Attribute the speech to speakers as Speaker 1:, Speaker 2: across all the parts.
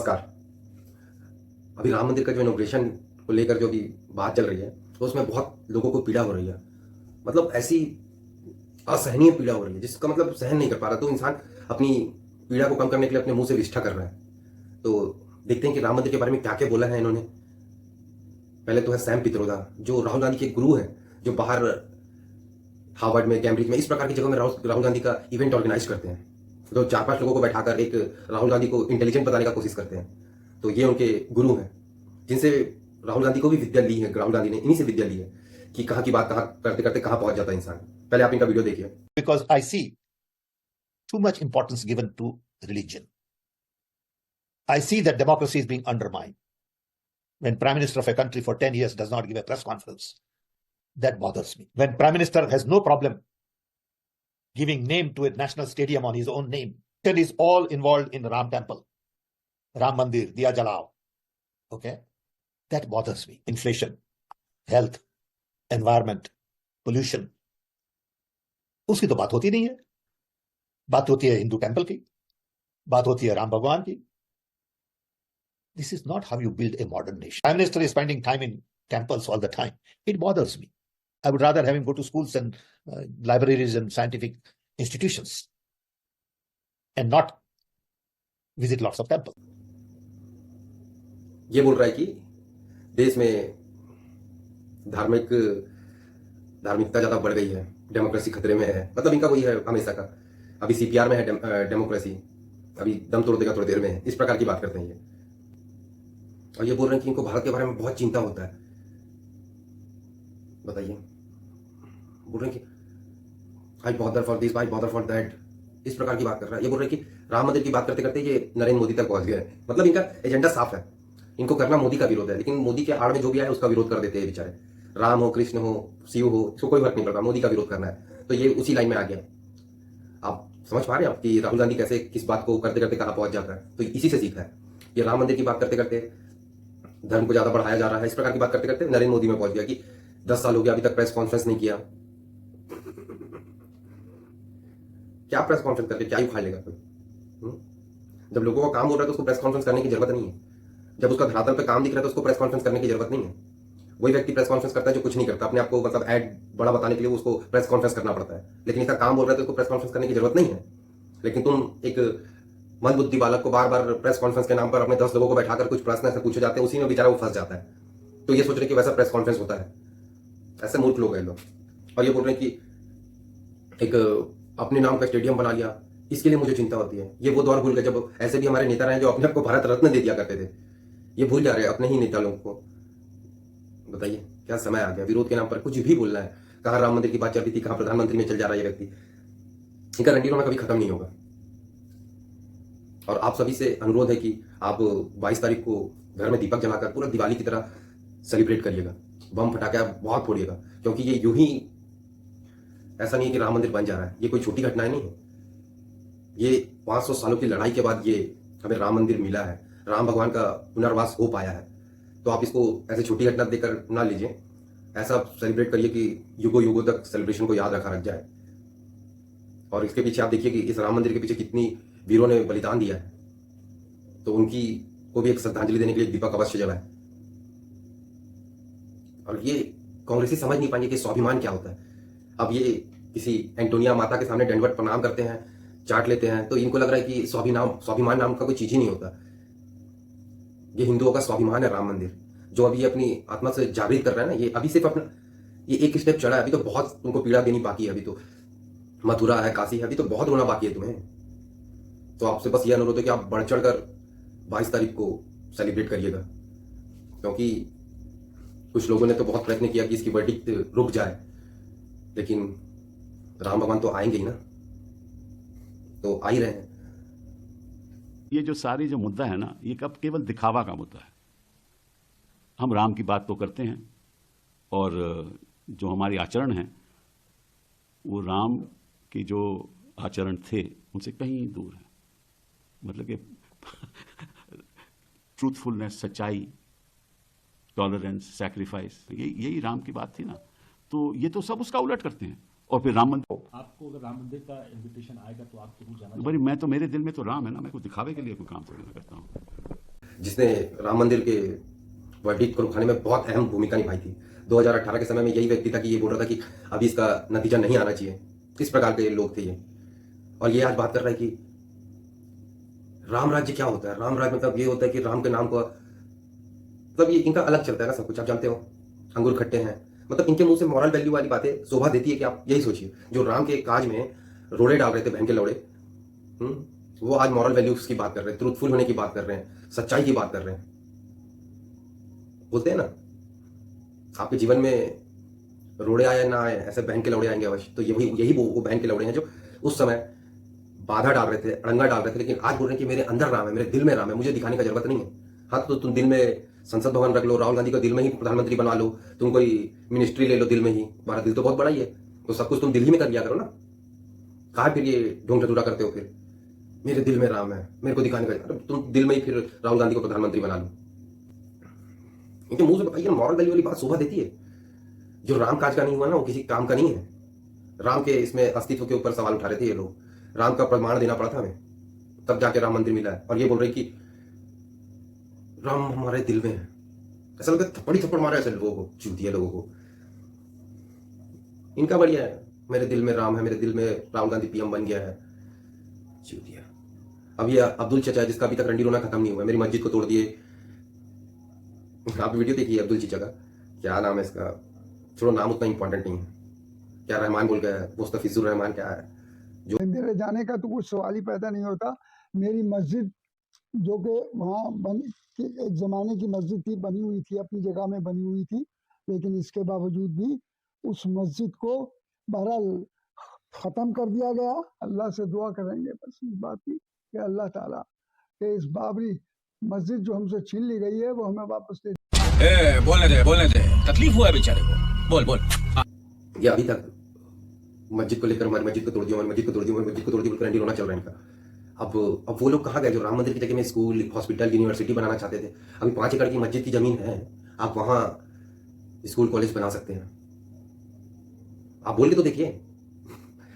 Speaker 1: नमस्कार। अभी राम मंदिर का जो इनॉग्रेशन को लेकर जो भी बात चल रही है, तो उसमें बहुत लोगों को पीड़ा हो रही है। मतलब ऐसी असहनीय पीड़ा हो रही है, जिसका मतलब सहन नहीं कर पा रहा। तो इंसान अपनी पीड़ा को कम करने के लिए अपने मुँह से विष्ठा कर रहा है। तो देखते हैं कि राम मंदिर के बारे में क्या-क्या बोला है इन्होंने। पहले तो है सैम पित्रोदा, जो राहुल गांधी के गुरु हैं, जो बाहर हार्वर्ड में, कैम्ब्रिज में, इस प्रकार की जगहों में राहुल गांधी का इवेंट ऑर्गेनाइज करते हैं। तो 4-5 लोगों को बैठाकर एक राहुल गांधी को इंटेलिजेंट बताने का कोशिश करते हैं। तो ये उनके गुरु हैं, जिनसे राहुल गांधी को भी विद्या ली है। राहुल गांधी ने इन्हीं से विद्या ली है कि कहाँ की बात कहाँ करते करते कहाँ पहुंच जाता है इंसान। पहले आप इनका वीडियो देखिए।
Speaker 2: Because I see too much importance given to religion. I see that democracy is being undermined. When Prime Minister of a country for 10 years does not give a press conference, that bothers me. When Prime Minister has no problem giving name to a national stadium on his own name, then is all involved in the Ram Temple, Ram Mandir, Diya Jalao. Okay? That bothers me. Inflation, health, environment, pollution. उसकी तो बात होती नहीं है. बात होती है Hindu temple की, बात होती है राम भगवान की. This is not how you build a modern nation. Prime Minister is spending time in temples all the time. It bothers me. I would rather have him go to schools and libraries and scientific institutions and not visit lots of temples.
Speaker 1: ये बोल रहा है कि देश में धार्मिकता ज़्यादा बढ़ गई है, डेमोक्रेसी खतरे में है। मतलब इनका वही है हमेशा का। अभी सीपीआर में है डेमोक्रेसी, अभी दम तोड़ देगा थोड़ी देर में, इस प्रकार की बात करते हैं ये। और ये बोल रहे हैं कि इनको भारत के बारे में बहुत चिंता होता है। बताइए, बोल रहे हैं कि I bother for this, I bother for that, इस प्रकार की बात कर रहा है। ये बोल रहे हैं कि राम मंदिर की बात करते करते ये नरेंद्र मोदी तक पहुंच गए। मतलब इनका एजेंडा साफ है, इनको करना मोदी का विरोध है, लेकिन मोदी के आड़ में जो भी आए उसका विरोध कर देते हैं बेचारे। राम हो, कृष्ण हो, शिव हो, इसको कोई फर्क नहीं पड़ता, मोदी का विरोध करना है। तो ये उसी लाइन में आ गया। आप समझ पा रहे हैं आप कि राहुल गांधी कैसे किस बात को करते करते कहाँ पहुंच जाता है। तो इसी से सीखा है। ये राम मंदिर की बात करते करते धर्म को ज्यादा बढ़ाया जा रहा है, इस प्रकार की बात करते करते नरेंद्र मोदी में पहुंच गया कि 10 साल हो गया अभी तक प्रेस कॉन्फ्रेंस नहीं किया। क्या प्रेस कॉन्फ्रेंस करके क्या ही उखाड़ लेगा कोई? जब लोगों का काम हो रहा है तो उसको प्रेस कॉन्फ्रेंस करने की जरूरत नहीं है। जब उसका धरातल पे काम दिख रहा है तो उसको प्रेस कॉन्फ्रेंस करने की जरूरत नहीं है। वही व्यक्ति प्रेस कॉन्फ्रेंस करता है जो कुछ नहीं करता, अपने आप को मतलब ऐड बड़ा बताने के लिए उसको प्रेस कॉन्फ्रेंस करना पड़ता है। लेकिन इसका काम बोल रहा है तो उसको प्रेस कॉन्फ्रेंस करने की जरूरत नहीं है। लेकिन तुम एक मंदबुद्धि बालक को बार बार प्रेस कॉन्फ्रेंस के नाम पर अपने 10 लोगों को बैठाकर कुछ प्रश्न ऐसे पूछे जाते हैं, उसी में बेचारा वो फंस जाता है। तो ये सोच रहे कि वैसा प्रेस कॉन्फ्रेंस होता है। ऐसे मूर्ख लोग हैं लोग। और ये बोल रहे हैं कि एक अपने नाम का स्टेडियम बना लिया, इसके लिए मुझे चिंता होती है। ये वो दौर भूल गए जब ऐसे भी हमारे नेता रहे जो अपने आप को भारत रत्न दे दिया करते थे। ये भूल जा रहे हैं अपने ही नेता लोगों को। बताइए क्या समय आ गया, विरोध के नाम पर कुछ भी बोलना है। कहाँ राम मंदिर की बात चल रही थी, कहाँ प्रधानमंत्री में चल जा रहा है ये व्यक्ति। इनका रंडीरोना कभी खत्म नहीं होगा। और आप सभी से अनुरोध है कि आप 22 तारीख को घर में दीपक जलाकर पूरा दिवाली की तरह सेलिब्रेट करिएगा। बम फटाके आप बहुत फोड़िएगा, क्योंकि ये यूं ही ऐसा नहीं है कि राम मंदिर बन जा रहा है। ये कोई छोटी घटनाएं नहीं है। ये 500 सालों की लड़ाई के बाद ये हमें राम मंदिर मिला है, राम भगवान का पुनर्वास हो पाया है। तो आप इसको ऐसे छोटी घटना देकर ना लीजिए, ऐसा सेलिब्रेट करिए कि युगों युगों तक सेलिब्रेशन को याद रख जाए। और इसके पीछे आप देखिए कि इस राम मंदिर के पीछे कितनी वीरों ने बलिदान दिया है, तो उनकी को भी एक श्रद्धांजलि देने के लिए दीपक अवश्य जलाए। और ये कांग्रेसी समझ नहीं पाएंगे कि स्वाभिमान क्या होता है। अब ये किसी एंटोनिया माता के सामने दंडवत प्रणाम करते हैं, चाट लेते हैं, तो इनको लग रहा है कि स्वाभिमान नाम का कोई चीज ही नहीं होता। ये हिंदुओं का स्वाभिमान है राम मंदिर, जो अभी अपनी आत्मा से जागृत कर रहा है ना। ये अभी सिर्फ अपना ये एक स्टेप चढ़ा है, अभी तो बहुत तुमको पीड़ा देनी बाकी है। अभी तो मथुरा है, काशी है, अभी तो बहुत रोना बाकी है तुम्हें। तो आपसे बस ये अनुरोध है कि आप बढ़ चढ़ कर 22 तारीख को सेलिब्रेट करिएगा, क्योंकि कुछ लोगों ने तो बहुत प्रयत्न किया कि इसकी वर्डिक्ट रुक जाए, लेकिन राम भगवान तो आएंगे ही ना, तो आ ही रहे हैं।
Speaker 3: ये जो सारी जो मुद्दा है ना, ये कब केवल दिखावा का मुद्दा है। हम राम की बात तो करते हैं, और जो हमारे आचरण हैं वो राम की जो आचरण थे उनसे कहीं दूर है। मतलब कि ट्रूथफुलनेस, सच्चाई, टॉलरेंस, सैक्रिफाइस, यही राम की बात थी ना। तो ये तो सब उसका उलट करते हैं। और फिर राम मंदिर,
Speaker 4: आपको अगर राम मंदिर का इनविटेशन आएगा तो आप जरूर जाना।
Speaker 3: भाई मैं तो, मेरे दिल में तो राम है ना, मैं कुछ दिखावे के लिए कोई काम थोड़ी ना करता हूँ।
Speaker 1: जिसने राम मंदिर के वर्डिक्ट को रुकवाने में बहुत अहम भूमिका निभाई थी। 2018 के समय में यही व्यक्ति था कि ये बोल रहा था कि अभी इसका नतीजा नहीं आना चाहिए। किस प्रकार के लोग थे ये, और ये आज बात कर रहा है कि राम राज्य क्या होता है। राम राज्य मतलब ये होता है कि राम के नाम को, मतलब ये इनका अलग चलता है ना सब कुछ, आप जानते हो। अंगूर खट्टे हैं, मतलब इनके मुंह से मॉरल वैल्यू वाली बातें शोभा देती है कि आप यही सोचिए, जो राम के काज में रोड़े डाल रहे थे बहन के लौड़े, वो आज मॉरल वैल्यूज की बात कर रहे हैं, ट्रूथफुल होने की बात कर रहे हैं, सच्चाई की बात कर रहे हैं। बोलते हैं ना, आपके जीवन में रोड़े आए ना आए, ऐसे बहन के लौड़े आएंगे अवश्य। तो यही वो बहन के लौड़े हैं जो उस समय बाधा डाल रहे थे, अड़ंगा डाल रहे थे, लेकिन आज बोल रहे हैं कि मेरे अंदर राम है, मेरे दिल में राम है, मुझे दिखाने का जरूरत नहीं है। हाँ, तो तुम दिल में संसद भवन रख लो, राहुल गांधी को दिल में ही प्रधानमंत्री बना लो, तुम कोई मिनिस्ट्री ले लो दिल में ही, तुम्हारा दिल तो बहुत बड़ा ही है, तो सब कुछ तुम दिल ही में कर लिया करो ना। कहा फिर ये ढोंग चतुरा करते हो, फिर मेरे दिल में राम है, मेरे को दिखाने का, तुम दिल में ही फिर राहुल गांधी को प्रधानमंत्री बना लो। इनके मुंह से बताइए, मॉरल वैल्यू वाली बात शोभा देती है। जो राम काज का नहीं हुआ ना, वो किसी काम का नहीं है। राम के इसमें अस्तित्व के ऊपर सवाल उठा रहे थे ये लोग, राम का प्रमाण देना पड़ा था हमें, तब जाके राम मंदिर मिला है। और ये बोल रहे कि राम हमारे दिल में है। ऐसा लगता है थप्पड़ी थप्पड़ मारा ऐसे लोगों को, चूतिया लोगों को। इनका बढ़िया है, मेरे दिल में राम है, मेरे दिल में राहुल गांधी पीएम बन गया है, चूतिया। अब ये अब्दुल चचा है, जिसका अभी तक रंडी रोना खत्म नहीं हुआ, मेरी मस्जिद को तोड़ दिए। आप वीडियो देखिए अब्दुल चचा का, क्या नाम है इसका, छोड़ो नाम उतना इंपॉर्टेंट नहीं है, क्या रहमान बोल गया है, मुस्तफिजुर रहमान क्या है।
Speaker 4: मेरे जाने का तो कुछ सवाल ही पैदा नहीं होता। मेरी मस्जिद जो कि वहाँ एक जमाने की मस्जिद थी, बनी हुई थी, अपनी जगह में बनी हुई थी, लेकिन इसके बावजूद भी उस मस्जिद को बहरहाल खत्म कर दिया गया। अल्लाह से दुआ करेंगे बस इस बात की कि अल्लाह ताला के इस बाबरी मस्जिद जो हमसे छीन ली गई है वो हमें वापस दे।
Speaker 5: बोलने दे, तकलीफ हुआ है बेचारे को, बोल।
Speaker 1: ये अभी तक मस्जिद को लेकर, हमारी मस्जिद को तोड़ दिया, हमारी मस्जिद को तोड़ दिया, हमारी मस्जिद को तोड़ दिया, रंडी रोना चल रहा है इनका। अब वो लोग कहाँ गए जो राम मंदिर की जगह में स्कूल, हॉस्पिटल, यूनिवर्सिटी बनाना चाहते थे। अभी 5 एकड़ की मस्जिद की जमीन है, आप वहां स्कूल कॉलेज बना सकते हैं। आप बोल के तो देखिए,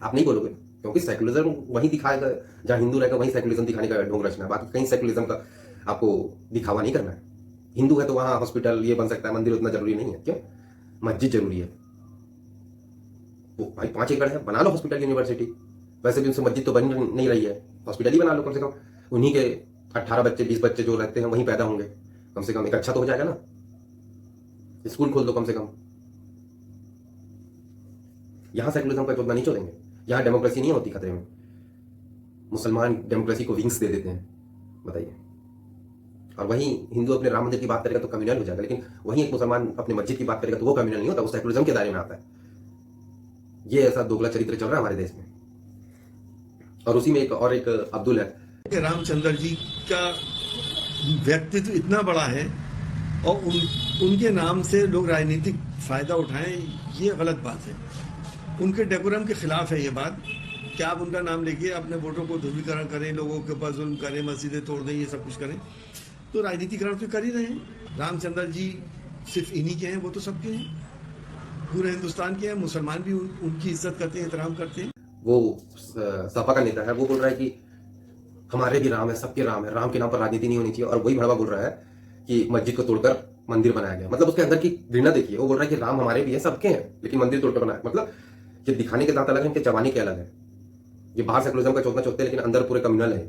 Speaker 1: आप नहीं बोलोगे, क्योंकि सेकुलरिज्म वहीं दिखाएगा जहां हिंदू रहेगा, वहीं सेकुलरिज्म दिखाने का ढोंग रचना है। बाकी कहीं सेकुलरिज्म का आपको दिखावा नहीं करना है। हिंदू है तो वहां हॉस्पिटल ये बन सकता है, मंदिर उतना जरूरी नहीं है। क्यों? मस्जिद जरूरी है। वो भाई 5 एकड़ है, बना लो हॉस्पिटल, यूनिवर्सिटी। वैसे भी उनसे मस्जिद तो बन नहीं रही है, हॉस्पिटल ही बना लो। कम से कम उन्हीं के 18 बच्चे 20 बच्चे जो रहते हैं वहीं पैदा होंगे, कम से कम एक अच्छा तो हो जाएगा ना। स्कूल खोल दो कम से कम। यहां सेकुलरिज्म का चोदना नहीं चलेंगे, यहां डेमोक्रेसी नहीं होती खतरे में। मुसलमान डेमोक्रेसी को विंग्स दे देते हैं, बताइए। और वहीं हिंदू अपने राम मंदिर की बात करेगा तो कम्युनल हो जाएगा, लेकिन वहीं एक मुसलमान अपने मस्जिद की बात करेगा तो वो कम्युनल नहीं होता, वो सेकुलरिज्म के दायरे में आता है। ये ऐसा दोगला चरित्र चल रहा है हमारे देश में। और उसी में एक अब्दुल है।
Speaker 6: रामचंद्र जी का व्यक्तित्व इतना बड़ा है और उनके नाम से लोग राजनीतिक फायदा उठाएं, ये गलत बात है। उनके डेकोरम के खिलाफ है ये बात कि आप उनका नाम लेके अपने वोटों को ध्रुवीकरण करें, लोगों के ऊपर जुल्म करें, मस्जिदें तोड़ दें, ये सब कुछ करें। तो राजनीतिकरण तो कर ही रहे हैं। रामचंद्र जी सिर्फ इन्हीं के हैं, वो तो सबके हैं, पूरे हिंदुस्तान के हैं। मुसलमान भी उनकी इज्जत करते हैं, एहतराम करते हैं।
Speaker 1: वो सपा का नेता है, वो बोल रहा है कि हमारे भी राम है, सबके राम है, राम के नाम पर राजनीति नहीं होनी चाहिए। और वही भड़वा बोल रहा है कि मस्जिद को तोड़कर मंदिर बनाया गया। मतलब उसके अंदर की घृणा देखिए। वो बोल रहा है कि राम हमारे भी है, सबके हैं, लेकिन मंदिर तोड़कर बनाया। मतलब ये दिखाने के दांत अलग है, इनके जवानी के अलग है। ये बाहर सेकुलरिज्म का चोदना चोदते हैं, लेकिन अंदर पूरे कम्युनल है।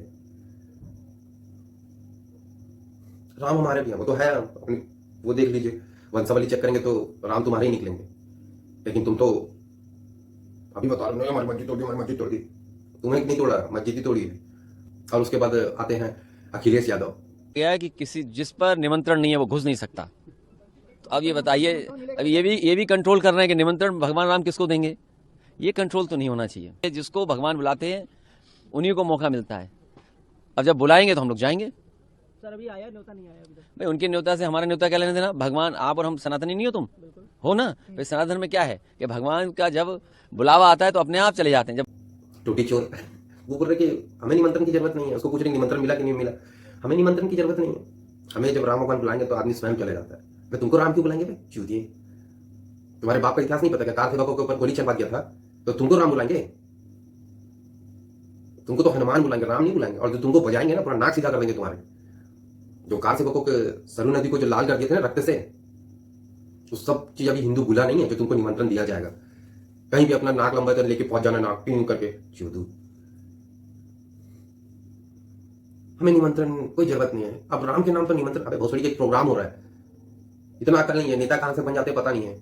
Speaker 1: राम हमारे भी है, वो तो है अपनी, वो देख लीजिए, वंशावली चेक करेंगे तो राम तुम्हारे ही निकलेंगे। लेकिन तुम तो अभी बता रहे हो हमारी मस्जिद तोड़ दी, हमारी मस्जिद तोड़ दी। तुम्हें नहीं तोड़ा, मस्जिद ही तोड़ी है। और उसके बाद आते हैं अखिलेश यादव।
Speaker 7: क्या है कि किसी जिस पर निमंत्रण नहीं है वो घुस नहीं सकता। तो अब ये बताइए, अब ये भी कंट्रोल कर रहे हैं कि निमंत्रण भगवान राम किसको देंगे। ये कंट्रोल तो नहीं होना चाहिए। जिसको भगवान बुलाते हैं उन्हीं को मौका मिलता है। अब जब बुलाएंगे तो हम लोग जाएंगे।
Speaker 8: सर अभी आया न्योता नहीं आया अभी तक?
Speaker 7: भाई उनके न्योता से हमारा न्योता क्या लेना देना। भगवान आप और हम सनातनी नहीं हो, तुम हो ना। भाई सनातन में क्या है कि भगवान का जब बुलावा आता है तो अपने आप चले जाते हैं। जब
Speaker 1: टूटी चोर वो बोल रहे कि हमें निमंत्रण की जरूरत नहीं है। उसको पूछ रहे निमंत्रण मिला कि नहीं मिला। हमें निमंत्रण की जरूरत नहीं है। हमें जब राम भगवान बुलाएंगे तो आदमी स्वयं चले जाता है। भाई तुमको राम क्यों बुलाएंगे? भाई चूतिए, तुम्हारे बाप का इतिहास नहीं पता क्या? कार सेवकों के ऊपर गोली चलवा दिया था तो तुमको राम बुलाएंगे? तुमको तो हनुमान बुलाएंगे, राम नहीं बुलाएंगे। और जो तुमको बजाएंगे ना, पूरा नाक सीधा कर देंगे तुम्हारे। जो कार सेवकों के सरयू नदी को जो लाल कर दिए थे ना रक्त से, वो सब चीज अभी हिंदू भूला नहीं है जो तुमको निमंत्रण दिया जाएगा। कहीं भी अपना नाक लंबा लेके पहुंच जाना, नाक पिन करके चूदू। हमें निमंत्रण कोई जरूरत नहीं है। अब राम के नाम पर निमंत्रण, अबे भोसड़ी का एक प्रोग्राम हो रहा है, इतना अकल नहीं है, नेता कहां से बन जाते पता नहीं है,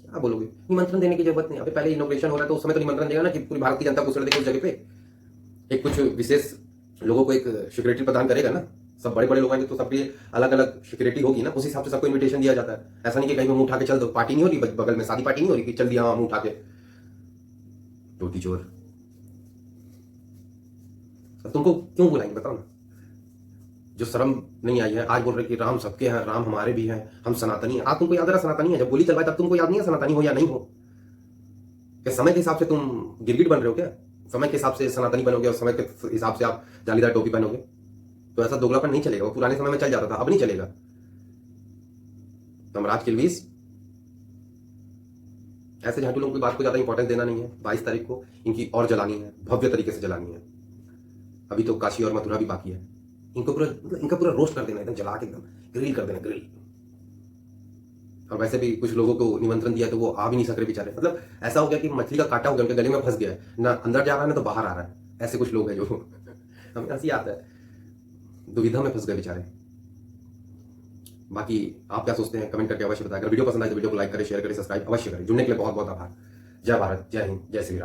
Speaker 1: क्या बोलोगे? निमंत्रण देने की जरूरत नहीं। अबे पहले इनॉग्रेशन हो रहा है तो उस समय तो निमंत्रण देगा ना कि पूरी भारत की जनता को देखे उस जगह पे। एक कुछ विशेष लोगों को एक सिक्योरिटी प्रदान करेगा ना, सब बड़े बड़े लोग आएंगे तो सबके अलग अलग सिक्योरिटी होगी ना, उस हिसाब से सबको इन्विटेशन दिया जाता है। ऐसा नहीं कि कहीं मुंह उठा के चल दो, पार्टी नहीं हो रही बगल में, शादी पार्टी नहीं हो रही कि चल दिया मुंह उठा के, टोटी चोर। तुमको क्यों बुलाएंगे बताओ ना? जो शर्म नहीं आई है, आज बोल रहे कि राम सबके हैं, राम हमारे भी हैं, हम सनातनी हैं। आज तुमको याद आ रहा सनातनी है? जब गोली चलवाए तब तुमको याद नहीं है सनातनी हो या नहीं हो? क्या समय के हिसाब से तुम गिरगिट बन रहे हो क्या? समय के हिसाब से सनातनी बनोगे और समय के हिसाब से आप जालीदार टोपी पहनोगे? तो ऐसा दोगलापन नहीं चलेगा। वो पुराने समय में चल जाता था, अब नहीं चलेगा। तमराज किलवीस, ऐसे झाटू लोगों की बात को ज्यादा इंपॉर्टेंस देना नहीं है। 22 तारीख को इनकी और जलानी है, भव्य तरीके से जलानी है। अभी तो काशी और मथुरा भी बाकी है। इनको पूरा इनका पूरा रोस्ट कर देना, एकदम जला के एकदम ग्रिल कर देना, ग्रिल। और वैसे भी कुछ लोगों को निमंत्रण दिया तो वो आ भी नहीं सक रहे बेचारे। मतलब ऐसा हो गया कि मछली का कांटा हो गया, उनके गले में फंस गया है, ना अंदर जा रहा है ना तो बाहर आ रहा है। ऐसे कुछ लोग हैं जो हमें हंसी आता है, दुविधा में फंस गए बेचारे। बाकी आप क्या सोचते हैं कमेंट करके अवश्य बताएं। अगर वीडियो पसंद आए तो वीडियो को लाइक करें, शेयर करें, सब्सक्राइब अवश्य करें। जुड़ने के लिए बहुत बहुत आभार। जय भारत, जय हिंद, जय श्री राम।